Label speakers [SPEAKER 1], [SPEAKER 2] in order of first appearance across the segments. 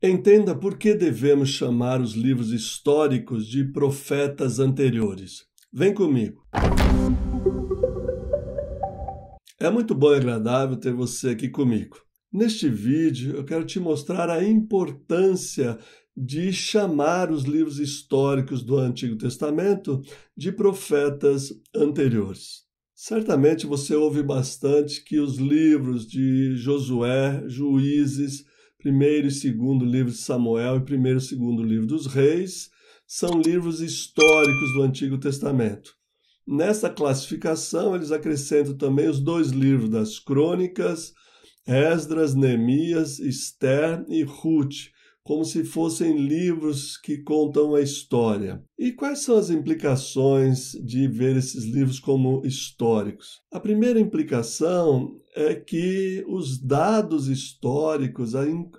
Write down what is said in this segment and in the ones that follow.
[SPEAKER 1] Entenda por que devemos chamar os livros históricos de profetas anteriores. Vem comigo. É muito bom e agradável ter você aqui comigo. Neste vídeo, eu quero te mostrar a importância de chamar os livros históricos do Antigo Testamento de profetas anteriores. Certamente você ouve bastante que os livros de Josué, Juízes, primeiro e segundo livro de Samuel e primeiro e segundo livro dos Reis são livros históricos do Antigo Testamento. Nessa classificação, eles acrescentam também os dois livros das Crônicas, Esdras, Neemias, Esther e Ruth, como se fossem livros que contam a história. E quais são as implicações de ver esses livros como históricos? A primeira implicação é que os dados históricos,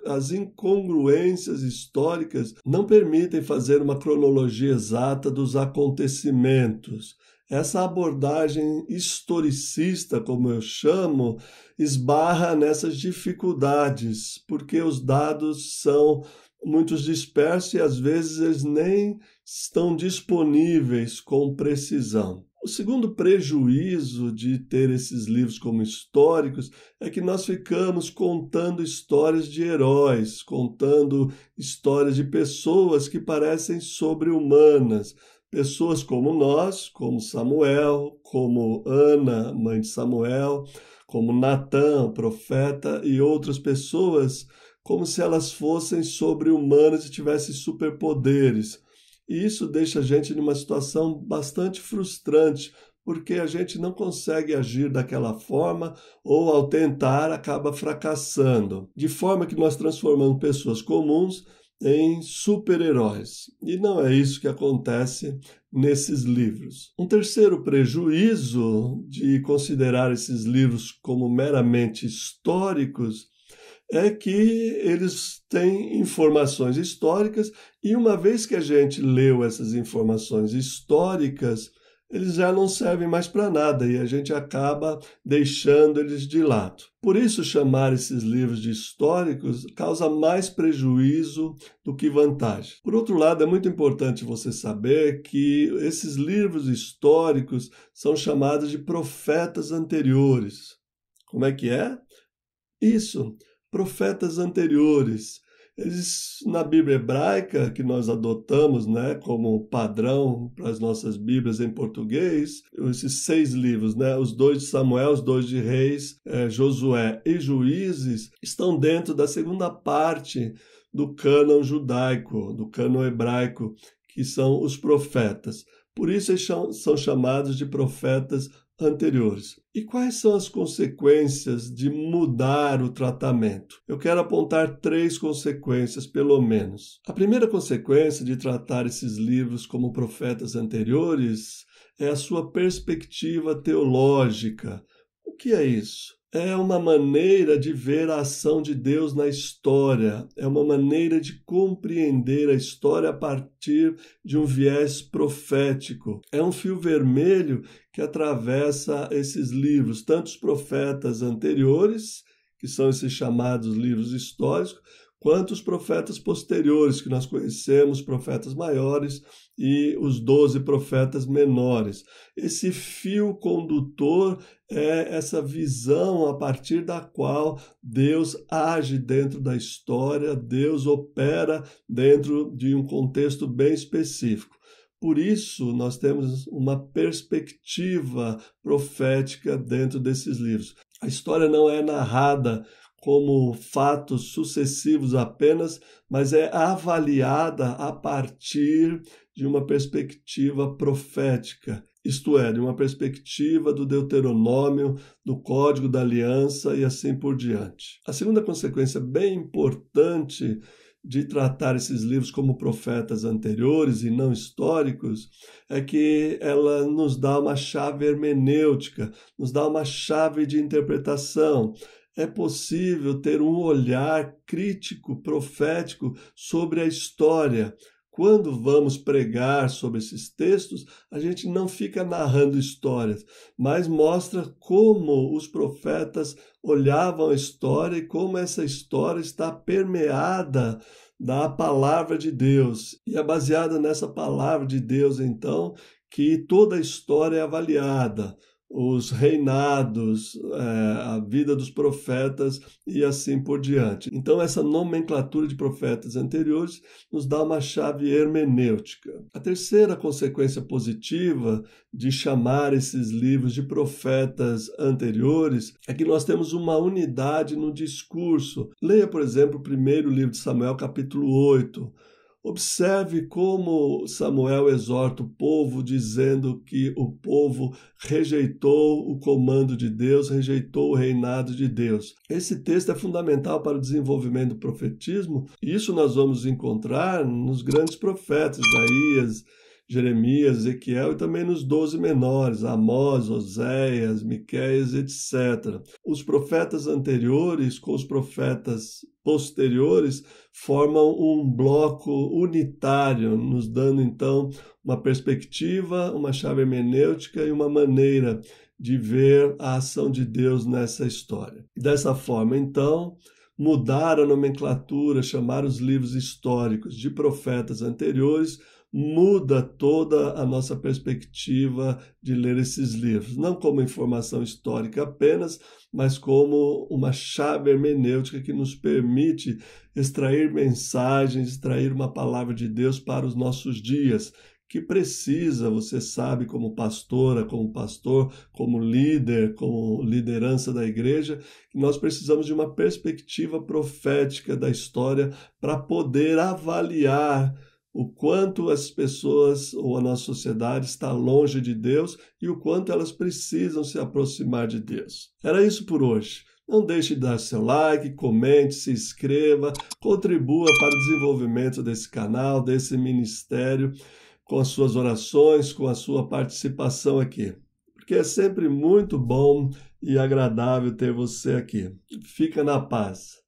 [SPEAKER 1] as incongruências históricas, não permitem fazer uma cronologia exata dos acontecimentos. Essa abordagem historicista, como eu chamo, esbarra nessas dificuldades, porque os dados são muito dispersos e às vezes eles nem estão disponíveis com precisão. O segundo prejuízo de ter esses livros como históricos é que nós ficamos contando histórias de heróis, contando histórias de pessoas que parecem sobre-humanas, pessoas como nós, como Samuel, como Ana, mãe de Samuel, como Natã, profeta, e outras pessoas, como se elas fossem sobre-humanas e tivessem superpoderes. E isso deixa a gente numa situação bastante frustrante, porque a gente não consegue agir daquela forma ou, ao tentar, acaba fracassando. De forma que nós transformamos pessoas comuns em super-heróis. E não é isso que acontece nesses livros. Um terceiro prejuízo de considerar esses livros como meramente históricos é que eles têm informações históricas e uma vez que a gente leu essas informações históricas, eles já não servem mais para nada e a gente acaba deixando eles de lado. Por isso, chamar esses livros de históricos causa mais prejuízo do que vantagem. Por outro lado, é muito importante você saber que esses livros históricos são chamados de profetas anteriores. Como é que é? Isso, profetas anteriores. Eles, na Bíblia hebraica, que nós adotamos, como padrão para as nossas Bíblias em português, esses 6 livros, os 2 de Samuel, os 2 de Reis, Josué e Juízes, estão dentro da segunda parte do cânon judaico, do cânon hebraico, que são os profetas. Por isso eles são chamados de profetas anteriores. E quais são as consequências de mudar o tratamento? Eu quero apontar 3 consequências, pelo menos. A primeira consequência de tratar esses livros como profetas anteriores é a sua perspectiva teológica. O que é isso? É uma maneira de ver a ação de Deus na história, é uma maneira de compreender a história a partir de um viés profético. É um fio vermelho que atravessa esses livros, tanto os profetas anteriores, que são esses chamados livros históricos, quanto os profetas posteriores, que nós conhecemos, profetas maiores e os 12 profetas menores. Esse fio condutor é essa visão a partir da qual Deus age dentro da história, Deus opera dentro de um contexto bem específico. Por isso, nós temos uma perspectiva profética dentro desses livros. A história não é narrada como fatos sucessivos apenas, mas é avaliada a partir de uma perspectiva profética, isto é, de uma perspectiva do Deuteronômio, do Código da Aliança e assim por diante. A segunda consequência bem importante de tratar esses livros como profetas anteriores e não históricos é que ela nos dá uma chave hermenêutica, nos dá uma chave de interpretação. É possível ter um olhar crítico, profético sobre a história, quando vamos pregar sobre esses textos, a gente não fica narrando histórias, mas mostra como os profetas olhavam a história e como essa história está permeada da palavra de Deus. E é baseada nessa palavra de Deus, então, que toda a história é avaliada, os reinados, a vida dos profetas e assim por diante. Então, essa nomenclatura de profetas anteriores nos dá uma chave hermenêutica. A terceira consequência positiva de chamar esses livros de profetas anteriores é que nós temos uma unidade no discurso. Leia, por exemplo, o primeiro livro de Samuel, capítulo 8. Observe como Samuel exorta o povo, dizendo que o povo rejeitou o comando de Deus, rejeitou o reinado de Deus. Esse texto é fundamental para o desenvolvimento do profetismo, e isso nós vamos encontrar nos grandes profetas, Isaías, Jeremias, Ezequiel e também nos 12 menores, Amós, Oséias, Miqueias, etc. Os profetas anteriores com os profetas posteriores formam um bloco unitário, nos dando então uma perspectiva, uma chave hermenêutica e uma maneira de ver a ação de Deus nessa história. Dessa forma, então, mudar a nomenclatura, chamar os livros históricos de profetas anteriores, muda toda a nossa perspectiva de ler esses livros, não como informação histórica apenas, mas como uma chave hermenêutica que nos permite extrair mensagens, extrair uma palavra de Deus para os nossos dias, que precisa, você sabe, como pastora, como pastor, como líder, como liderança da igreja, que nós precisamos de uma perspectiva profética da história para poder avaliar o quanto as pessoas ou a nossa sociedade está longe de Deus e o quanto elas precisam se aproximar de Deus. Era isso por hoje. Não deixe de dar seu like, comente, se inscreva, contribua para o desenvolvimento desse canal, desse ministério, com as suas orações, com a sua participação aqui. Porque é sempre muito bom e agradável ter você aqui. Fica na paz.